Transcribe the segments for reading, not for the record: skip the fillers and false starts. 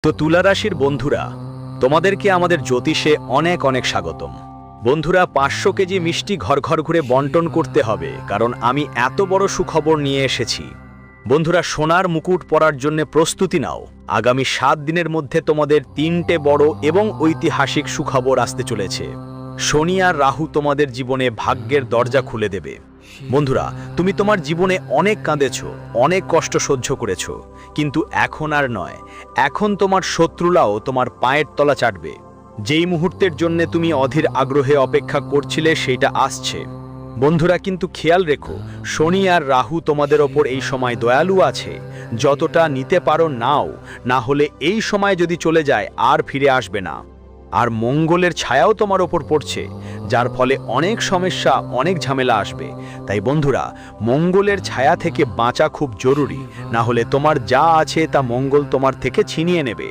তো তুলা রাশির বন্ধুরা, তোমাদেরকে আমাদের জ্যোতিষে অনেক অনেক স্বাগতম। বন্ধুরা, 500 কেজি মিষ্টি ঘর ঘর ঘুরে বন্টন করতে হবে, কারণ আমি এত বড় সুখবর নিয়ে এসেছি। বন্ধুরা, সোনার মুকুট পরার জন্য প্রস্তুতি নাও। আগামী 7 দিনের মধ্যে তোমাদের 3টে বড় এবং ঐতিহাসিক সুখবর আসতে চলেছে। শনি আর রাহু তোমাদের জীবনে ভাগ্যের দরজা খুলে দেবে। বন্ধুরা, তুমি তোমার জীবনে অনেক কাঁদেছো, অনেক কষ্ট সহ্য করেছো, কিন্তু এখন আর নয়। এখন তোমার শত্রুরাও তোমার পায়ের তলা চাটবে। যেই মুহূর্তের জন্য তুমি অধীর আগ্রহে অপেক্ষা করছিলে সেটা আসছে। বন্ধুরা, কিন্তু খেয়াল রেখো, শনি আর রাহু তোমাদের ওপর এই সময় দয়ালু আছে। যতটা নিতে পারো নাও, না হলে এই সময় যদি চলে যায় আর ফিরে আসবে না। আর মঙ্গলের ছায়াও তোমার ওপর পড়ছে, যার ফলে অনেক সমস্যা, অনেক ঝামেলা আসবে। তাই বন্ধুরা, মঙ্গলের ছায়া থেকে বাঁচা খুব জরুরি, না হলে তোমার যা আছে তা মঙ্গল তোমার থেকে ছিনিয়ে নেবে।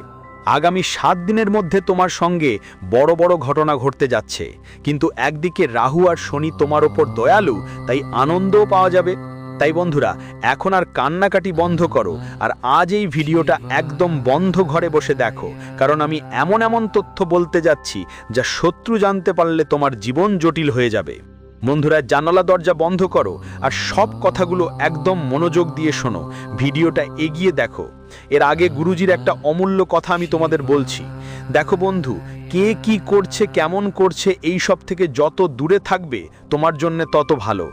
আগামী 7 দিনের মধ্যে তোমার সঙ্গে বড় বড় ঘটনা ঘটতে যাচ্ছে, কিন্তু একদিকে রাহু আর শনি তোমার ওপর দয়ালু, তাই আনন্দও পাওয়া যাবে। তাই বন্ধুরা, এখন আর কান্নাকাটি বন্ধ করো, আর আজ এই ভিডিওটা একদম বন্ধ ঘরে বসে দেখো, কারণ আমি এমন এমন তথ্য বলতে যাচ্ছি যা শত্রু জানতে পারলে তোমার জীবন জটিল হয়ে যাবে। বন্ধুরা, জানালা দরজা বন্ধ করো আর সব কথাগুলো একদম মনোযোগ দিয়ে শোনো। ভিডিওটা এগিয়ে দেখো। এর আগে গুরুজির একটা অমূল্য কথা আমি তোমাদের বলছি। দেখো বন্ধু, কে কি করছে, কেমন করছে, এই সব থেকে যত দূরে থাকবে তোমার জন্য তত ভালো।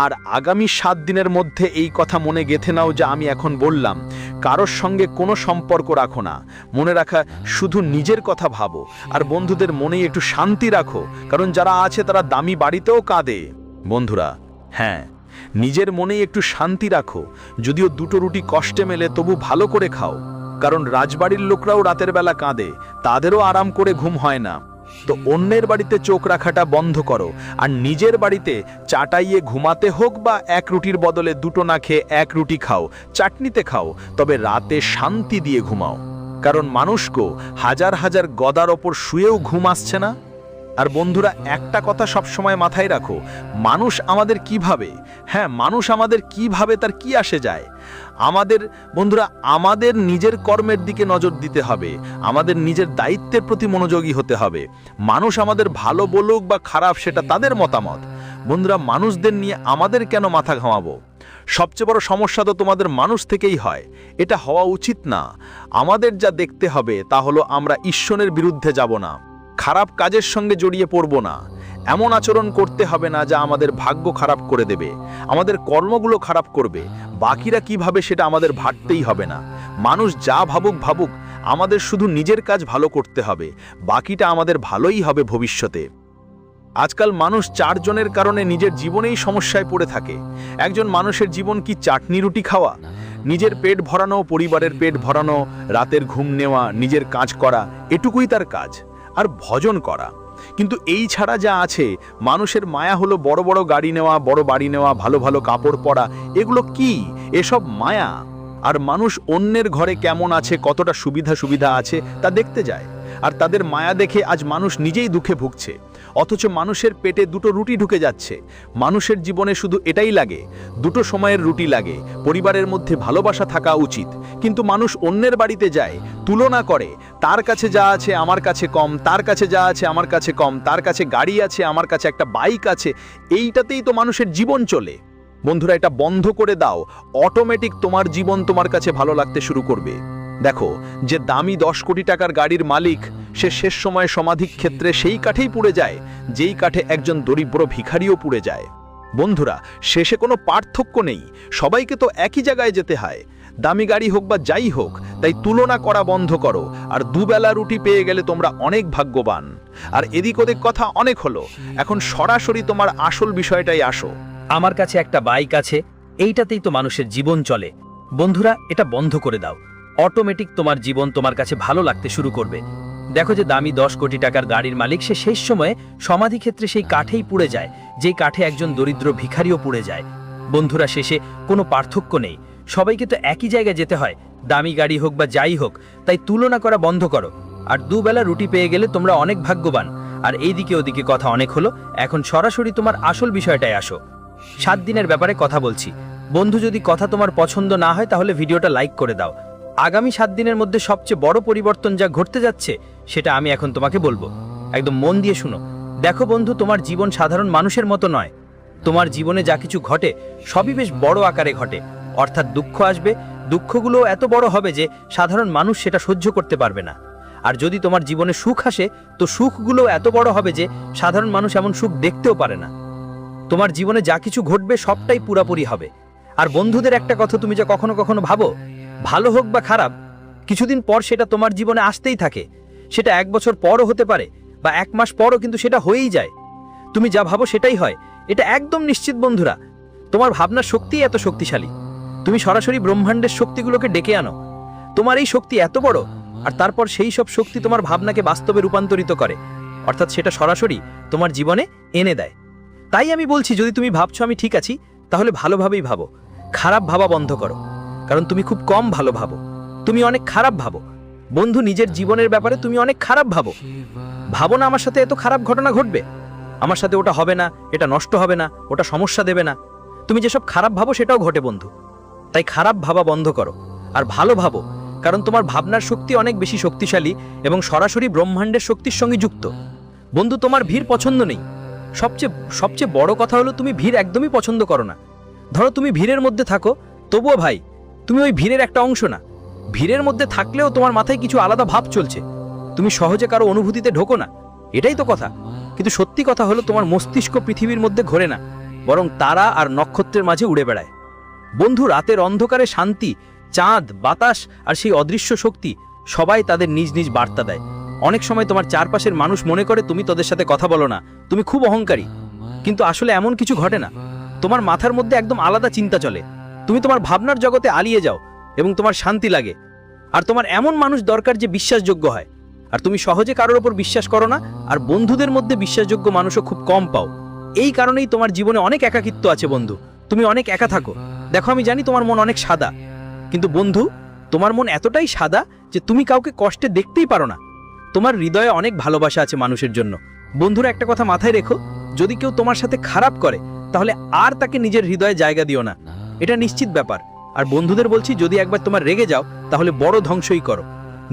আর আগামী 7 দিনের মধ্যে এই কথা মনে গেঁথে নাও, যা আমি এখন বললাম। কারোর সঙ্গে কোনো সম্পর্ক রাখো না। মনে রাখা, শুধু নিজের কথা ভাবো, আর বন্ধুদের মনে একটু শান্তি রাখো, কারণ যারা আছে তারা দামি বাড়িতেও কাঁদে। বন্ধুরা, হ্যাঁ, নিজের মনেই একটু শান্তি রাখো। যদিও 2টো রুটি কষ্টে মেলে, তবু ভালো করে খাও, কারণ রাজবাড়ির লোকরাও রাতের বেলা কাঁদে, তাদেরও আরাম করে ঘুম হয় না। তো অন্যের বাড়িতে চোখ রাখাটা বন্ধ করো, আর নিজের বাড়িতে চাটাইয়ে ঘুমাতে হোক বা 1 রুটির বদলে 2টো না খেয়ে 1 রুটি খাও, চাটনিতে খাও, তবে রাতে শান্তি দিয়ে ঘুমাও। কারণ মানুষকে হাজার হাজার গদার ওপর শুয়েও ঘুম আসছে না। আর বন্ধুরা, একটা কথা সবসময় মাথায় রাখো, মানুষ আমাদের কিভাবে, হ্যাঁ, মানুষ আমাদের কিভাবে তার কি আসে যায়। বন্ধুরা, আমাদের নিজের কর্মের দিকে নজর দিতে হবে, আমাদের নিজের দায়িত্বের প্রতি মনোযোগী হতে হবে। মানুষ আমাদের ভালো বলুক বা খারাপ, সেটা তাদের মতামত। বন্ধুরা, মানুষদের নিয়ে আমাদের কেন মাথা ঘামাবো? সবচেয়ে বড় সমস্যা তো তোমাদের মানুষ থেকেই হয়। এটা হওয়া উচিত না। আমাদের যা দেখতে হবে তা হলো, আমরা ঈশ্বরের বিরুদ্ধে যাব না, খারাপ কাজের সঙ্গে জড়িয়ে পড়ব না, এমন আচরণ করতে হবে না যা আমাদের ভাগ্য খারাপ করে দেবে, আমাদের কর্মগুলো খারাপ করবে। বাকিরা কিভাবে সেটা আমাদের ভাবতেই হবে না। মানুষ যা ভাবুক ভাবুক, আমাদের শুধু নিজের কাজ ভালো করতে হবে, বাকিটা আমাদের ভালোই হবে ভবিষ্যতে। আজকাল মানুষ 4 জনের কারণে নিজের জীবনেই সমস্যায় পড়ে থাকে। একজন মানুষের জীবন কি চাটনি রুটি খাওয়া? নিজের পেট ভরানো, পরিবারের পেট ভরানো, রাতের ঘুম নেওয়া, নিজের কাজ করা, এটুকুই তার কাজ, আর ভজন করা। কিন্তু এই ছাড়া যা আছে, মানুষের মায়া হলো বড় বড় গাড়ি নেওয়া, বড় বাড়ি নেওয়া, ভালো ভালো কাপড় পরা। এগুলো কি? এসব মায়া। আর মানুষ অন্যের ঘরে কেমন আছে, কতটা সুবিধা আছে তা দেখতে যায়, আর তাদের মায়া দেখে আজ মানুষ নিজেই দুঃখে ভুগছে। অথচ মানুষের পেটে 2টো রুটি ঢুকে যাচ্ছে। মানুষের জীবনে শুধু এটাই লাগে, 2টো সময়ের রুটি লাগে, পরিবারের মধ্যে ভালোবাসা থাকা উচিত। কিন্তু মানুষ অন্যের বাড়িতে যায়, তুলনা করে, তার কাছে যা আছে আমার কাছে কম, তার কাছে যা আছে আমার কাছে কম, তার কাছে গাড়ি আছে, আমার কাছে একটা বাইক আছে। এইটাতেই তো মানুষের জীবন চলে। বন্ধুরা, এটা বন্ধ করে দাও, অটোমেটিক তোমার জীবন তোমার কাছে ভালো লাগতে শুরু করবে। দেখো, যে দামি 10 কোটি টাকার গাড়ির মালিক, সে শেষ সময় সমাধি ক্ষেত্রে সেই কাঠেই পুড়ে যায়, যেই কাঠে একজন দরিদ্র ভিখারিও পুড়ে যায়। বন্ধুরা, শেষে কোনো পার্থক্য নেই, সবাইকে তো একই জায়গায় যেতে হয়, দামি গাড়ি হোক বা যাই হোক। তাই তুলনা করা বন্ধ করো, আর 2 বেলা রুটি পেয়ে গেলে তোমরা অনেক ভাগ্যবান। আর এদিক ওদিক কথা অনেক হলো, এখন সরাসরি তোমার আসল বিষয়টাই আসো। আমার কাছে একটা বাইক আছে, এইটাতেই তো মানুষের জীবন চলে। বন্ধুরা, এটা বন্ধ করে দাও, অটোমেটিক তোমার জীবন তোমার কাছে ভালো লাগতে শুরু করবে। দেখো, যে দামি 10 কোটি টাকার গাড়ির মালিক, সে শেষ সময়ে সমাধি ক্ষেত্রে সেই কাঠেই পুড়ে যায়, যেই কাঠে একজন দরিদ্র ভিখারিও পুড়ে যায়। বন্ধুরা, শেষে কোনো পার্থক্য নেই, সবাইকে তো একই জায়গায় যেতে হয়, দামি গাড়ি হোক বা যাই হোক। তাই তুলনা করা বন্ধ করো, আর 2 বেলা রুটি পেয়ে গেলে তোমরা অনেক ভাগ্যবান। আর এইদিকে ওদিকে কথা অনেক হলো, এখন সরাসরি তোমার আসল বিষয়টায় আসো। 7 দিনের ব্যাপারে কথা বলছি। বন্ধু, যদি কথা তোমার পছন্দ না হয় তাহলে ভিডিওটা লাইক করে দাও। আগামী 7 দিনের মধ্যে সবচেয়ে বড় পরিবর্তন যা ঘটতে যাচ্ছে সেটা আমি এখন তোমাকে বলবো। একদম মন দিয়ে শুনো। দেখো বন্ধু, তোমার জীবন সাধারণ মানুষের মতো নয়। তোমার জীবনে যা কিছু ঘটে সবই বেশ বড় আকারে ঘটে। অর্থাৎ দুঃখ আসবে, দুঃখগুলো এত বড় হবে যে সাধারণ মানুষ সেটা সহ্য করতে পারবে না। আর যদি তোমার জীবনে সুখ আসে, তো সুখগুলো এত বড় হবে যে সাধারণ মানুষ এমন সুখ দেখতেও পারে না। তোমার জীবনে যা কিছু ঘটবে সবটাই পুরাপুরি হবে। আর বন্ধুদের একটা কথা তুমি যা কখনো কখনো ভাবো, ভালো হোক বা খারাপ, কিছুদিন পর সেটা তোমার জীবনে আসতেই থাকে। সেটা 1 বছর পরও হতে পারে বা 1 মাস পরও, কিন্তু সেটা হয়েই যায়। তুমি যা ভাবো সেটাই হয়, এটা একদম নিশ্চিত। বন্ধুরা, তোমার ভাবনার শক্তি এত শক্তিশালী। তুমি সরাসরি ব্রহ্মাণ্ডের শক্তিগুলোকে ডেকে আনো। তোমার এই শক্তি এত বড়, আর তারপর সেই সব শক্তি তোমার ভাবনাকে বাস্তবে রূপান্তরিত করে, অর্থাৎ সেটা সরাসরি তোমার জীবনে এনে দেয়। তাই আমি বলছি, যদি তুমি ভাবছো আমি ঠিক আছি, তাহলে ভালোভাবেই ভাবো। খারাপ ভাবা বন্ধ করো, কারণ তুমি খুব কম ভালো ভাবো। তুমি অনেক খারাপ ভাবো বন্ধু। নিজের জীবনের ব্যাপারে তুমি অনেক খারাপ ভাবো। ভাবো না আমার সাথে এত খারাপ ঘটনা ঘটবে, আমার সাথে ওটা হবে না, এটা নষ্ট হবে না, ওটা সমস্যা দেবে না। তুমি যেসব খারাপ ভাবো সেটাও ঘটে বন্ধু। তাই খারাপ ভাবা বন্ধ করো আর ভালো ভাবো, কারণ তোমার ভাবনার শক্তি অনেক বেশি শক্তিশালী এবং সরাসরি ব্রহ্মাণ্ডের শক্তির সঙ্গে যুক্ত। বন্ধু, তোমার ভিড় পছন্দ নেই। সবচেয়ে বড় কথা হলো তুমি ভিড় একদমই পছন্দ করো না। ধরো তুমি ভিড়ের মধ্যে থাকো, তবুও ভাই তুমি ওই ভিড়ের একটা অংশ না। ভিড়ের মধ্যে থাকলেও তোমার মাথায় কিছু আলাদা ভাব চলছে। তুমি সহজে কারো অনুভূতিতে ঢোকো না, এটাই তো কথা। কিন্তু সত্যি কথা হলো তোমার মস্তিষ্ক পৃথিবীর মধ্যে ঘোরে না, বরং তারা আর নক্ষত্রের মাঝে উড়ে বেড়ায়। বন্ধু, রাতের অন্ধকারে শান্তি, চাঁদ, বাতাস আর সেই অদৃশ্য শক্তি সবাই তাদের নিজ নিজ বার্তা দেয়। অনেক সময় তোমার চারপাশের মানুষ মনে করে তুমি তাদের সাথে কথা বলো না, তুমি খুব অহংকারী। কিন্তু আসলে এমন কিছু ঘটে না। তোমার মাথার মধ্যে একদম আলাদা চিন্তা চলে। তুমি তোমার ভাবনার জগতে আলিয়ে যাও এবং তোমার শান্তি লাগে। আর তোমার এমন মানুষ দরকার যে বিশ্বাসযোগ্য হয়। আর তুমি সহজে কারোর ওপর বিশ্বাস করো না, আর বন্ধুদের মধ্যে বিশ্বাসযোগ্য মানুষও খুব কম পাও। এই কারণেই তোমার জীবনে অনেক একাকিত্ব আছে বন্ধু। তুমি অনেক একা থাকো। দেখো, আমি জানি তোমার মন অনেক সাদা, কিন্তু বন্ধু, তোমার মন এতটাই সাদা যে তুমি কাউকে কষ্টে দেখতেই পারো না। তোমার হৃদয়ে অনেক ভালোবাসা আছে মানুষের জন্য। বন্ধুরা, একটা কথা মাথায় রেখো, যদি কেউ তোমার সাথে খারাপ করে, তাহলে আর তাকে নিজের হৃদয়ে জায়গা দিও না। এটা নিশ্চিত ব্যাপার। আর বন্ধুদের বলছি, যদি একবার তোমার রেগে যাও, তাহলে বড় ধ্বংসই করো।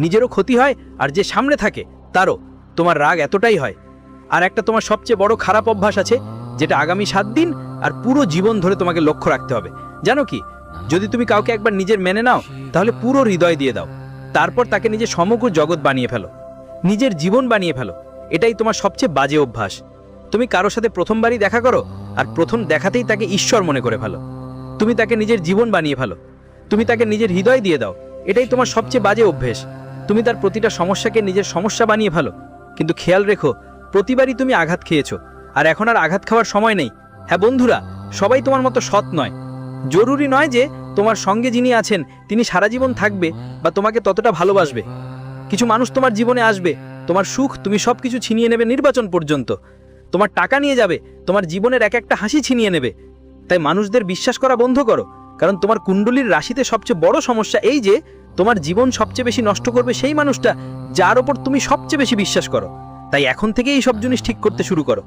নিজেরও ক্ষতি হয়, আর যে সামনে থাকে তারও। তোমার রাগ এতটাই হয়। আর একটা তোমার সবচেয়ে বড় খারাপ অভ্যাস আছে, যেটা আগামী 7 দিন আর পুরো জীবন ধরে তোমাকে লক্ষ্য রাখতে হবে। জানো কি? যদি তুমি কাউকে একবার নিজের মেনে নাও, তাহলে পুরো হৃদয় দিয়ে দাও। তারপর তাকে নিজের সমগ্র জগৎ বানিয়ে ফেলো, নিজের জীবন বানিয়ে ফেলো। এটাই তোমার সবচেয়ে বাজে অভ্যাস। তুমি কারোর সাথে প্রথমবারই দেখা করো, আর প্রথম দেখাতেই তাকে ঈশ্বর মনে করে ফেলো। তুমি তাকে নিজের জীবন বানিয়ে ফেলো, তুমি তাকে নিজের হৃদয় দিয়ে দাও। এটাই তোমার সবচেয়ে বাজে অভ্যেস। তুমি তার প্রতিটা সমস্যাকে নিজের সমস্যা বানিয়ে ফেলো। কিন্তু খেয়াল রেখো, প্রতিবারই তুমি আঘাত খেয়েছো, আর এখন আর আঘাত খাওয়ার সময় নেই। হ্যাঁ বন্ধুরা, সবাই তোমার মতো সৎ নয়। জরুরি নয় যে তোমার সঙ্গে যিনি আছেন তিনি সারা জীবন থাকবে বা তোমাকে ততটা ভালোবাসবে। কিছু মানুষ তোমার জীবনে আসবে, তোমার সুখ তুমি সবকিছু ছিনিয়ে নেবে, নির্বাচন পর্যন্ত। তোমার টাকা নিয়ে যাবে, তোমার জীবনের এক একটা হাসি ছিনিয়ে নেবে। তাই মানুষদের বিশ্বাস করা বন্ধ করো, কারণ তোমার কুণ্ডলীর রাশিতে সবচেয়ে বড় সমস্যা এই যে তোমার জীবন সবচেয়ে বেশি নষ্ট করবে সেই মানুষটা যার ওপর তুমি সবচেয়ে বেশি বিশ্বাস করো। তাই এখন থেকে এই সব জিনিস ঠিক করতে শুরু করো।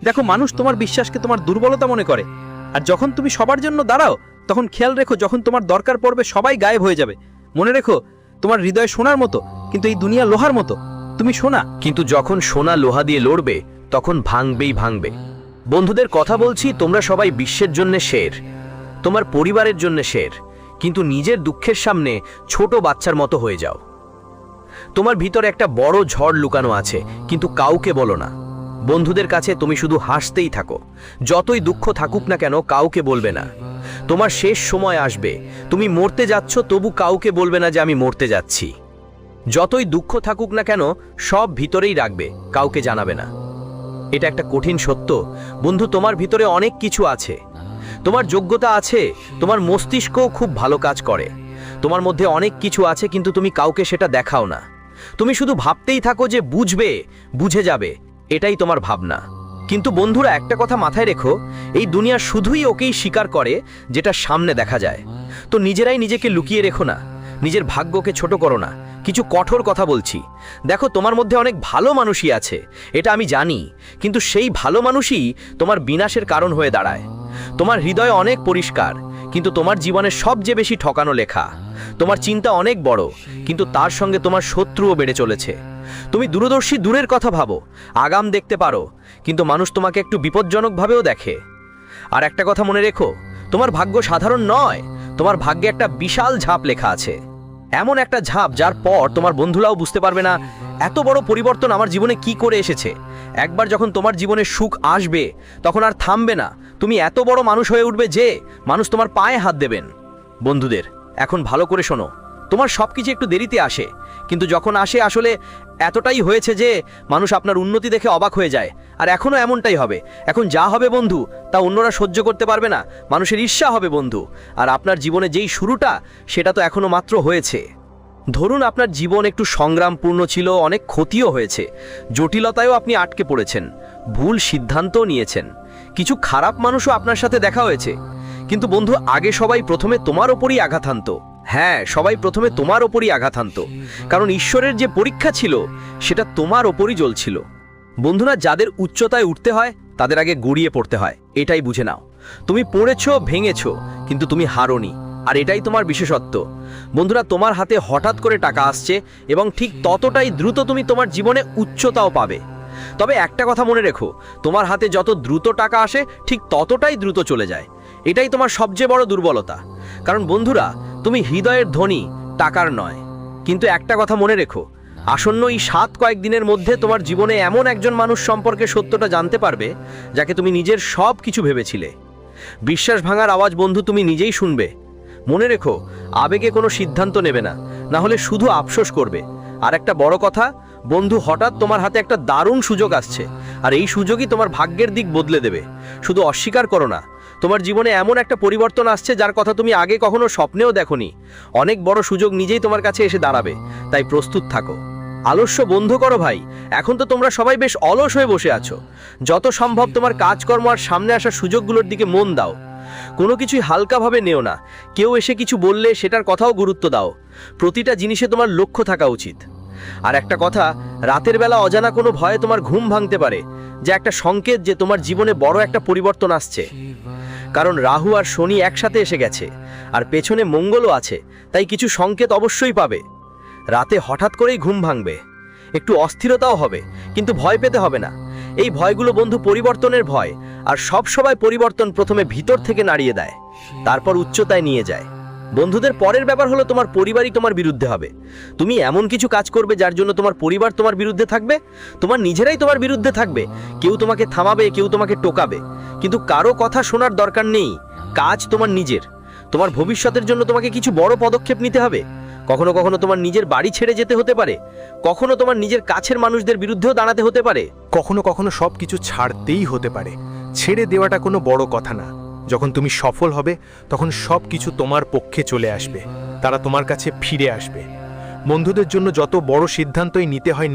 দেখো, মানুষ তোমার বিশ্বাসকে তোমার দুর্বলতা মনে করে, আর যখন তুমি সবার জন্য দাঁড়াও, তখন খেয়াল রেখো, যখন তোমার দরকার পড়বে সবাই গায়েব হয়ে যাবে। মনে রেখো, তোমার হৃদয় সোনার মতো, কিন্তু এই দুনিয়া লোহার মতো। তুমি সোনা, কিন্তু যখন সোনা লোহা দিয়ে লড়বে, তখন ভাঙবেই ভাঙবে। বন্ধুদের কথা বলছি, তোমরা সবাই বিশ্বের জন্য শের, তোমার পরিবারের জন্য শের, কিন্তু নিজের দুঃখের সামনে ছোট বাচ্চার মতো হয়ে যাও। তোমার ভিতরে একটা বড় ঝড় লুকানো আছে, কিন্তু কাউকে বলো না। বন্ধুদের কাছে তুমি শুধু হাসতেই থাকো। যতই দুঃখ থাকুক না কেন, কাউকে বলবে না। তোমার শেষ সময় আসবে, তুমি মরতে যাচ্ছ, তবু কাউকে বলবে না যে আমি মরতে যাচ্ছি। যতই দুঃখ থাকুক না কেন, সব ভিতরেই রাখবে, কাউকে জানাবে না। এটা একটা কঠিন সত্য বন্ধু। তোমার ভিতরে অনেক কিছু আছে, তোমার যোগ্যতা আছে, তোমার মস্তিষ্কও খুব ভালো কাজ করে। তোমার মধ্যে অনেক কিছু আছে, কিন্তু তুমি কাউকে সেটা দেখাও না। তুমি শুধু ভাবতেই থাকো যে বুঝবে, বুঝে যাবে, এটাই তোমার ভাবনা। কিন্তু বন্ধুরা, একটা কথা মাথায় রেখো, এই দুনিয়া শুধুই ওকেই স্বীকার করে যেটা সামনে দেখা যায়। তো নিজেরাই নিজেকে লুকিয়ে রেখো না, নিজের ভাগ্যকে ছোট করো না। কিছু কঠোর কথা বলছি। দেখো, তোমার মধ্যে অনেক ভালো মানুষই আছে, এটা আমি জানি, কিন্তু সেই ভালো মানুষই তোমার বিনাশের কারণ হয়ে দাঁড়ায়। তোমার হৃদয় অনেক পরিষ্কার, কিন্তু তোমার জীবনের সবচেয়ে বেশি ঠকানো লেখা। তোমার চিন্তা অনেক বড়, কিন্তু তার সঙ্গে তোমার শত্রুও বেড়ে চলেছে। তুমি দূরদর্শী, দূরের কথা ভাবো, আগাম দেখতে পারো, কিন্তু মানুষ তোমাকে একটু বিপজ্জনকভাবেও দেখে। আর একটা কথা মনে রেখো, তোমার ভাগ্য সাধারণ নয়, তোমার ভাগ্যে একটা বিশাল ঝাঁপ লেখা আছে। এমন একটা ঝাঁপ যার পর তোমার বন্ধুরাও বুঝতে পারবে না এত বড় পরিবর্তন আমার জীবনে কি করে এসেছে। একবার যখন তোমার জীবনে সুখ আসবে তখন আর থামবে না, তুমি এত বড় মানুষ হয়ে উঠবে যে মানুষ তোমার পায়ে হাত দেবেন। বন্ধুদের, এখন ভালো করে শোনো, তোমার সব কিছু একটু দেরিতে আসে, কিন্তু যখন আসে আসলে এতটাই হয়েছে যে মানুষ আপনার উন্নতি দেখে অবাক হয়ে যায়। আর এখনও এমনটাই হবে। এখন যা হবে বন্ধু, তা অন্যরা সহ্য করতে পারবে না, মানুষের ঈর্ষা হবে বন্ধু। আর আপনার জীবনে যেই শুরুটা, সেটা তো এখনো মাত্র হয়েছে। ধরুন আপনার জীবন একটু সংগ্রামপূর্ণ ছিল, অনেক ক্ষতিও হয়েছে, জটিলতায়ও আপনি আটকে পড়েছেন, ভুল সিদ্ধান্তও নিয়েছেন, কিছু খারাপ মানুষও আপনার সাথে দেখা হয়েছে। কিন্তু বন্ধু, আগে সবাই প্রথমে তোমার ওপরই আঘাত হানতো। হ্যাঁ, সবাই প্রথমে তোমার ওপরই আঘাত হানতো, কারণ ঈশ্বরের যে পরীক্ষা ছিল সেটা তোমার ওপরই জ্বলছিল। বন্ধুরা, যাদের উচ্চতায় উঠতে হয় তাদের আগে গড়িয়ে পড়তে হয়, এটাই বুঝে নাও। তুমি পড়েছো, ভেঙেছো, কিন্তু তুমি হারোনি, আর এটাই তোমার বিশেষত্ব। বন্ধুরা, তোমার হাতে হঠাৎ করে টাকা আসছে এবং ঠিক ততটাই দ্রুত তুমি তোমার জীবনে উচ্চতাও পাবে। তবে একটা কথা মনে রেখো, তোমার হাতে যত দ্রুত টাকা আসে ঠিক ততটাই দ্রুত চলে যায়। এটাই তোমার সবচেয়ে বড় দুর্বলতা। কারণ বন্ধুরা, তুমি হৃদয়ের ধনী, টাকার নয়। কিন্তু একটা কথা মনে রেখো, আসন্ন এই 7 কয়েকদিনের মধ্যে তোমার জীবনে এমন একজন মানুষ সম্পর্কে সত্যটা জানতে পারবে যাকে তুমি নিজের সব কিছু ভেবেছিলে। বিশ্বাস ভাঙার আওয়াজ বন্ধু তুমি নিজেই শুনবে। মনে রেখো, আবেগে কোনো সিদ্ধান্ত নেবে না, না হলে শুধু আফসোস করবে। আর একটা বড় কথা বন্ধু, হঠাৎ তোমার হাতে একটা দারুণ সুযোগ আসছে, আর এই সুযোগই তোমার ভাগ্যের দিক বদলে দেবে। শুধু অস্বীকার করো না, তোমার জীবনে এমন একটা পরিবর্তন আসছে যার কথা তুমি আগে কখনো স্বপ্নেও দেখোনি। অনেক বড় সুযোগ নিজেই তোমার কাছে এসে দাঁড়াবে, তাই প্রস্তুত থাকো। আলস্য বন্ধ করো ভাই, এখন তো তোমরা সবাই বেশ অলস হয়ে বসে আছো। যত সম্ভব তোমার কাজকর্ম আর সামনে আসা সুযোগগুলোর দিকে মন দাও। কোনো কিছুই হালকাভাবে নেও না, কেউ এসে কিছু বললে সেটার কথাও গুরুত্ব দাও। প্রতিটা জিনিসে তোমার লক্ষ্য থাকা উচিত। আর একটা কথা, রাতের বেলা অজানা কোনো ভয়ে তোমার ঘুম ভাঙতে পারে, যা একটা সংকেত যে তোমার জীবনে বড় একটা পরিবর্তন আসছে। কারণ রাহু আর শনি একসাথে এসে গেছে, আর পেছনে মঙ্গলও আছে, তাই কিছু সংকেত অবশ্যই পাবে। রাতে হঠাৎ করেই ঘুম ভাঙবে, একটু অস্থিরতাও হবে, কিন্তু ভয় পেতে হবে না। এই ভয়গুলো বন্ধু পরিবর্তনের ভয়, আর সব সময় পরিবর্তন প্রথমে ভিতর থেকে নাড়িয়ে দেয়, তারপর উচ্চতায় নিয়ে যায়। বন্ধুদের, পরের ব্যাপার হলো তোমার পরিবারই তোমার বিরুদ্ধে হবে। তুমি এমন কিছু কাজ করবে যার জন্য তোমার পরিবার তোমার বিরুদ্ধে থাকবে, তোমার নিজেরাই তোমার বিরুদ্ধে থাকবে। কেউ তোমাকে থামাবে, কেউ তোমাকে টোকাবে, কিন্তু কারো কথা শোনার দরকার নেই। কাজ তোমার নিজের। তোমার ভবিষ্যতের জন্য তোমাকে কিছু বড় পদক্ষেপ নিতে হবে। কখনো কখনো তোমার নিজের বাড়ি ছেড়ে যেতে হতে পারে, কখনো তোমার নিজের কাছের মানুষদের বিরুদ্ধেও দাঁড়াতে হতে পারে। কখনো কখনো সব কিছু ছাড়তেই হতে পারে। ছেড়ে দেওয়াটা কোনো বড় কথা না। যখন তুমি সফল হবে তখন সব কিছু তোমার পক্ষে চলে আসবে, তারা তোমার কাছে ফিরে আসবে। বন্ধুদের জন্য যত বড় সিদ্ধান্তই নিতে হয়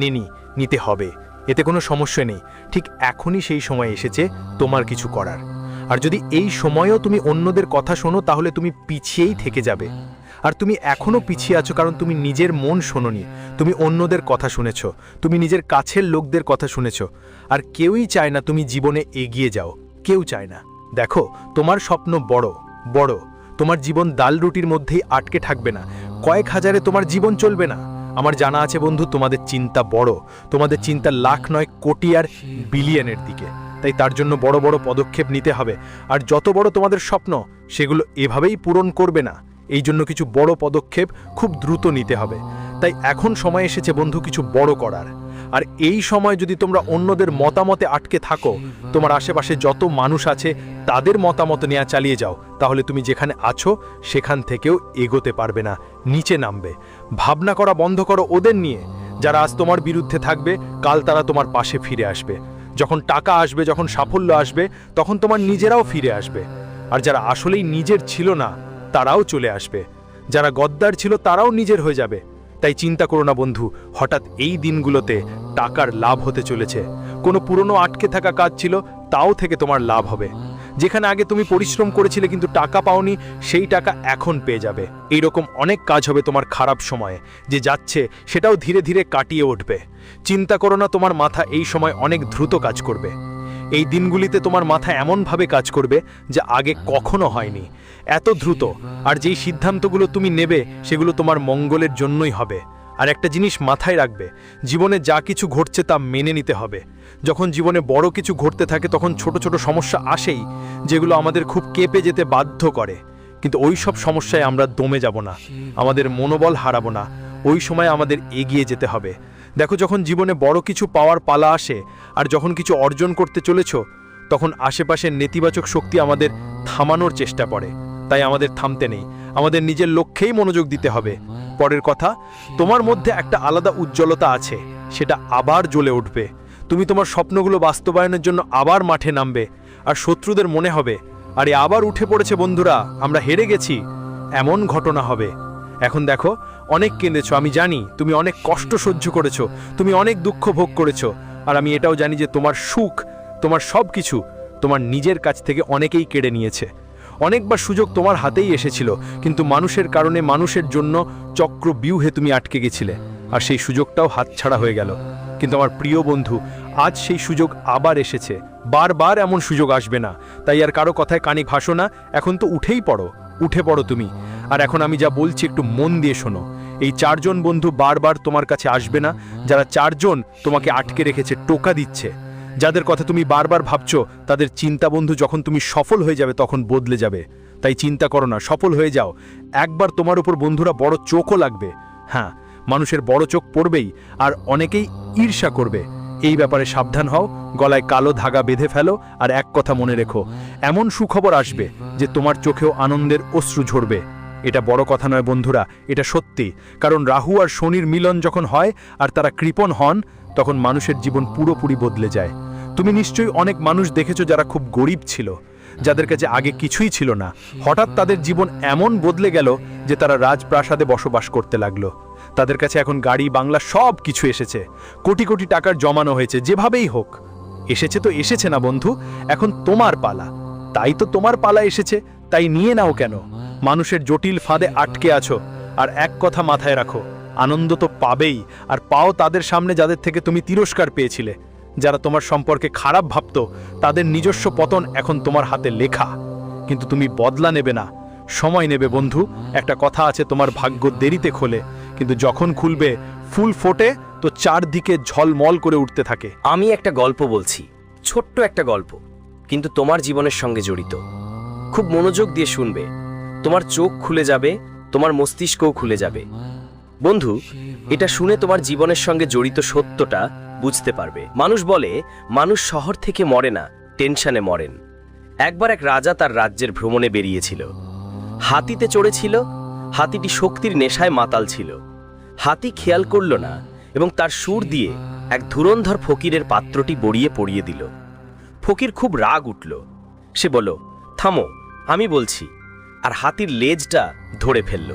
নিতে হবে, এতে কোনো সমস্যা নেই। ঠিক এখনই সেই সময় এসেছে তোমার কিছু করার। আর যদি এই সময়েও তুমি অন্যদের কথা শোনো তাহলে তুমি পিছিয়েই থেকে যাবে। আর তুমি এখনও পিছিয়ে আছো কারণ তুমি নিজের মন শোনোনি, তুমি অন্যদের কথা শুনেছ, তুমি নিজের কাছের লোকদের কথা শুনেছ। আর কেউই চায় না তুমি জীবনে এগিয়ে যাও, কেউ চায় না। দেখো, তোমার স্বপ্ন বড় বড়, তোমার জীবন ডাল রুটির মধ্যেই আটকে থাকবে না, কয়েক হাজারে তোমার জীবন চলবে না। আমার জানা আছে বন্ধু, তোমাদের চিন্তা বড়, তোমাদের চিন্তা লাখ নয় কোটি আর বিলিয়নের দিকে। তাই তার জন্য বড় বড় পদক্ষেপ নিতে হবে। আর যত বড় তোমাদের স্বপ্ন, সেগুলো এভাবেই পূরণ করবে না। এই জন্য কিছু বড় পদক্ষেপ খুব দ্রুত নিতে হবে। তাই এখন সময় এসেছে বন্ধু কিছু বড় করার। আর এই সময় যদি তোমরা অন্যদের মতামতে আটকে থাকো, তোমার আশেপাশে যত মানুষ আছে তাদের মতামত নেওয়া চালিয়ে যাও, তাহলে তুমি যেখানে আছো সেখান থেকেও এগোতে পারবে না, নিচে নামবে। ভাবনা করা বন্ধ করো ওদের নিয়ে, যারা আজ তোমার বিরুদ্ধে থাকবে কাল তারা তোমার পাশে ফিরে আসবে। যখন টাকা আসবে, যখন সাফল্য আসবে, তখন তোমার নিজেরাও ফিরে আসবে। আর যারা আসলেই নিজের ছিল না তারাও চলে আসবে, যারা গদ্দার ছিল তারাও নিজের হয়ে যাবে। তাই চিন্তা করো না বন্ধু, হঠাৎ এই দিনগুলোতে টাকার লাভ হতে চলেছে। কোনো পুরনো আটকে থাকা কাজ ছিল, তাও থেকে তোমার লাভ হবে। যেখানে আগে তুমি পরিশ্রম করেছিলে কিন্তু টাকা পাওনি, সেই টাকা এখন পেয়ে যাবে। এইরকম অনেক কাজ হবে তোমার খারাপ সময়ে, যে যাচ্ছে সেটাও ধীরে ধীরে কাটিয়ে উঠবে। চিন্তা করো না, তোমার মাথা এই সময় অনেক দ্রুত কাজ করবে। এই দিনগুলিতে তোমার মাথা এমনভাবে কাজ করবে যা আগে কখনো হয়নি। এত দ্রুত। আর যেই সিদ্ধান্তগুলো তুমি নেবে সেগুলো তোমার মঙ্গলের জন্যই হবে। আর একটা জিনিস মাথায় রাখবে, জীবনে যা কিছু ঘটছে তা মেনে নিতে হবে। যখন জীবনে বড় কিছু ঘটতে থাকে তখন ছোট ছোট সমস্যা আসেই, যেগুলো আমাদের খুব কেঁপে যেতে বাধ্য করে। কিন্তু ওই সব সমস্যায় আমরা দমে যাব না, আমাদের মনোবল হারাবো না। ওই সময় আমাদের এগিয়ে যেতে হবে। দেখো, যখন জীবনে বড় কিছু পাওয়ার পালা আসে আর যখন কিছু অর্জন করতে চলেছ, তখন আশেপাশের নেতিবাচক শক্তি আমাদের থামানোর চেষ্টা করে। তাই আমাদের থামতে নেই, আমাদের নিজের লক্ষ্যেই মনোযোগ দিতে হবে। পরের কথা, তোমার মধ্যে একটা আলাদা উজ্জ্বলতা আছে, সেটা আবার জ্বলে উঠবে। তুমি তোমার স্বপ্নগুলো বাস্তবায়নের জন্য আবার মাঠে নামবে। আর শত্রুদের মনে হবে, আরে আবার উঠে পড়েছে বন্ধুরা, আমরা হেরে গেছি, এমন ঘটনা হবে। এখন দেখো, অনেক কেঁদেছো, আমি জানি। তুমি অনেক কষ্ট সহ্য করেছো, তুমি অনেক দুঃখ ভোগ করেছো। আর আমি এটাও জানি যে তোমার সুখ, তোমার সব কিছু তোমার নিজের কাছ থেকে অনেকেই কেড়ে নিয়েছে। অনেকবার সুযোগ তোমার হাতেই এসেছিল, কিন্তু মানুষের কারণে, মানুষের জন্য চক্রব্যূহে তুমি আটকে গেছিলে, আর সেই সুযোগটাও হাতছাড়া হয়ে গেল। কিন্তু আমার প্রিয় বন্ধু, আজ সেই সুযোগ আবার এসেছে। বারবার এমন সুযোগ আসবে না, তাই আর কারো কথায় কানে ভাসো না। এখন তো উঠে পড়ো তুমি। আর এখন আমি যা বলছি একটু মন দিয়ে শোনো। এই 4 জন বন্ধু বারবার তোমার কাছে আসবে না, যারা 4 জন তোমাকে আটকে রেখেছে, টোকা দিচ্ছে। যাদের কথা তুমি বারবার ভাবছো, তাদের চিন্তা বন্ধু যখন তুমি সফল হয়ে যাবে তখন বদলে যাবে। তাই চিন্তা করো না, সফল হয়ে যাও। একবার তোমার উপর বন্ধুরা বড় চোখও লাগবে। হ্যাঁ, মানুষের বড় চোখ পড়বেই, আর অনেকেই ঈর্ষা করবে। এই ব্যাপারে সাবধান হও, গলায় কালো ধাগা বেঁধে ফেলো। আর এক কথা মনে রেখো, এমন সুখবর আসবে যে তোমার চোখেও আনন্দের অশ্রু ঝরবে। এটা বড় কথা নয় বন্ধুরা, এটা সত্যি। কারণ রাহু আর শনির মিলন যখন হয় আর তারা কৃপণ হন, তখন মানুষের জীবন পুরোপুরি বদলে যায়। তুমি নিশ্চয়ই অনেক মানুষ দেখেছো যারা খুব গরিব ছিল, যাদের কাছে আগে কিছুই ছিল না। হঠাৎ তাদের জীবন এমন বদলে গেল যে তারা রাজপ্রাসাদে বসবাস করতে লাগলো। তাদের কাছে এখন গাড়ি বাংলা সব কিছু এসেছে, কোটি কোটি টাকার জমানো হয়েছে। যেভাবেই হোক এসেছে তো এসেছে না বন্ধু, এখন তোমার পালা। তাই তো তোমার পালা এসেছে, তাই নিয়ে নাও কেন? মানুষের জটিল ফাঁদে আটকে আছো। আর এক কথা মাথায় রাখো, আনন্দ তো পাবেই, আর পাও তাদের সামনে যাদের থেকে তুমি তিরস্কার পেয়েছিলে। যারা তোমার সম্পর্কে খারাপ ভাবতো, তাদের নিজস্ব পতন এখন তোমার হাতে লেখা। কিন্তু তুমি বদলা নেবে না, সময় নেবে বন্ধু। একটা কথা আছে, তোমার ভাগ্য দেরিতে খোলে, কিন্তু যখন খুলবে, ফুল ফোটে তো চারদিকে ঝলমল করে উঠতে থাকে। আমি একটা গল্প বলছি, ছোট্ট একটা গল্প, কিন্তু তোমার জীবনের সঙ্গে জড়িত। খুব মনোযোগ দিয়ে শুনবে, তোমার চোখ খুলে যাবে, তোমার মস্তিষ্কও খুলে যাবে। বন্ধু, এটা শুনে তোমার জীবনের সঙ্গে জড়িত সত্যটা বুঝতে পারবে। মানুষ বলে মানুষ শহর থেকে মরে না, টেনশনে মরেন। একবার এক রাজা তার রাজ্যের ভ্রমণে বেরিয়েছিল। হাতিতে চড়েছিল। হাতিটি শক্তির নেশায় মাতাল ছিল। হাতি খেয়াল করল না এবং তার সুর দিয়ে এক ধুরন্ধর ফকিরের পাত্রটি বড়িয়ে পড়িয়ে দিল। ফকির খুব রাগ উঠল। সে বলল, থামো, আমি বলছি। আর হাতির লেজটা ধরে ফেলল।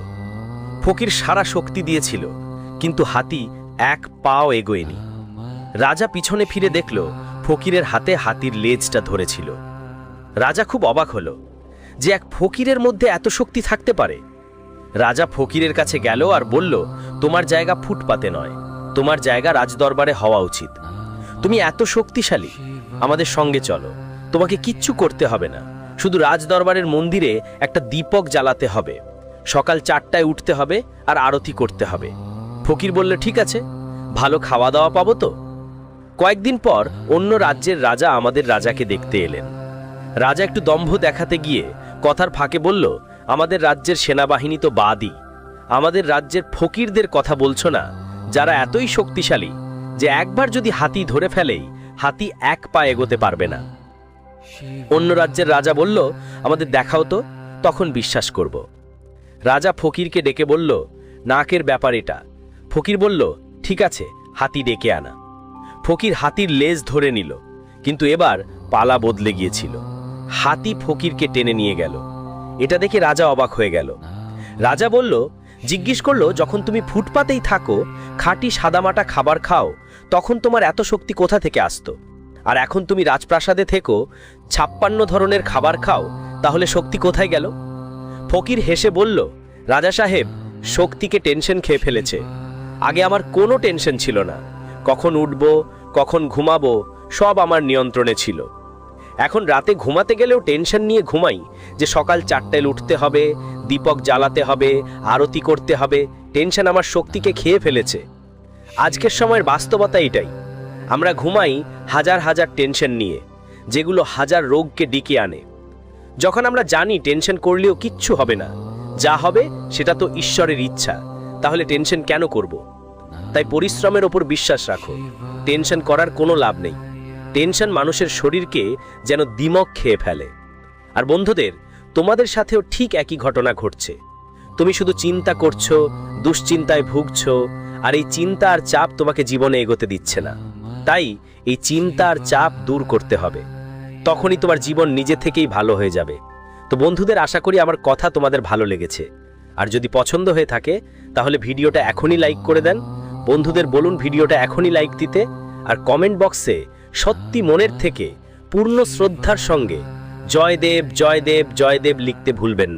ফকির সারা শক্তি দিয়েছিল, কিন্তু হাতি এক পাও এগোয়নি। রাজা পিছনে ফিরে দেখল ফকিরের হাতে হাতির লেজটা ধরেছিল। রাজা খুব অবাক হল যে এক ফকিরের মধ্যে এত শক্তি থাকতে পারে। রাজা ফকিরের কাছে গেল আর বলল, তোমার জায়গা ফুটপাতে নয়, তোমার জায়গা রাজদরবারে হওয়া উচিত। তুমি এত শক্তিশালী, আমাদের সঙ্গে চলো। তোমাকে কিচ্ছু করতে হবে না, শুধু রাজদরবারের মন্দিরে একটা দীপক জ্বালাতে হবে। সকাল 4টায় উঠতে হবে আর আরতি করতে হবে। ফকির বলল, ঠিক আছে, ভালো খাওয়া দাওয়া পাবো তো? কয়েকদিন পর অন্য রাজ্যের রাজা আমাদের রাজাকে দেখতে এলেন। রাজা একটু দম্ভ দেখাতে গিয়ে কথার ফাঁকে বলল, আমাদের রাজ্যের সেনাবাহিনী তো বাদই। আমাদের রাজ্যের ফকিরদের কথা বলছো না, যারা এতই শক্তিশালী যে একবার যদি হাতি ধরে ফেলেই হাতি এক পা এগোতে পারবে না। অন্য রাজ্যের রাজা বলল, আমাদের দেখাও তো, তখন বিশ্বাস করব। রাজা ফকিরকে ডেকে বলল, নাকের ব্যাপার এটা। ফকির বলল, ঠিক আছে, হাতি ডেকে আনা। ফকির হাতির লেজ ধরে নিল, কিন্তু এবার পালা বদলে গিয়েছিল। হাতি ফকিরকে টেনে নিয়ে গেল। এটা দেখে রাজা অবাক হয়ে গেল। রাজা বলল, জিজ্ঞেস করলো, যখন তুমি ফুটপাতেই থাকো, খাঁটি সাদামাটা খাবার খাও, তখন তোমার এত শক্তি কোথা থেকে আসতো? আর এখন তুমি রাজপ্রাসাদে থেকো, 56 ধরনের খাবার খাও, তাহলে শক্তি কোথায় গেল? ফকির হেসে বলল, রাজা সাহেব, শক্তিকে টেনশন খেয়ে ফেলেছে। আগে আমার কোনো টেনশন ছিল না, কখন উঠব, কখন ঘুমাবো, সব আমার নিয়ন্ত্রণে ছিল। এখন রাতে ঘুমাতে গেলেও টেনশন নিয়ে ঘুমাই যে সকাল 4টায় উঠতে হবে, দীপক জ্বালাতে হবে, আরতি করতে হবে। টেনশন আমার শক্তিকে খেয়ে ফেলেছে। আজকের সময়ের বাস্তবতা এটাই। আমরা ঘুমাই হাজার হাজার টেনশন নিয়ে, যেগুলো হাজার রোগকে ডেকে আনে। যখন আমরা জানি টেনশন করলেও কিচ্ছু হবে না, যা হবে সেটা তো ঈশ্বরের ইচ্ছা, তাহলে টেনশন কেন করব? তাই পরিশ্রমের ওপর বিশ্বাস রাখো। টেনশন করার কোনো লাভ নেই। টেনশন মানুষের শরীরকে যেন দিমক খেয়ে ফেলে। আর বন্ধুদের, তোমাদের সাথেও ঠিক একই ঘটনা ঘটছে। তুমি শুধু চিন্তা করছো, দুশ্চিন্তায় ভুগছো, আর এই চিন্তা আর চাপ তোমাকে জীবনে এগোতে দিচ্ছে না। তাই এই চিন্তা আর চাপ দূর করতে হবে, তখনই তোমার জীবন নিজে থেকেই ভালো হয়ে যাবে। তো বন্ধুদের, আশা করি আমার কথা তোমাদের ভালো লেগেছে। আর যদি পছন্দ হয়ে থাকে তাহলে ভিডিওটা এখনই লাইক করে দেন। বন্ধুদের বলুন ভিডিওটা এখনই লাইক দিতে, আর কমেন্ট বক্সে সত্যি মনের থেকে পূর্ণ শ্রদ্ধার সঙ্গে জয়দেব জয়দেব জয়দেব লিখতে ভুলবেন না।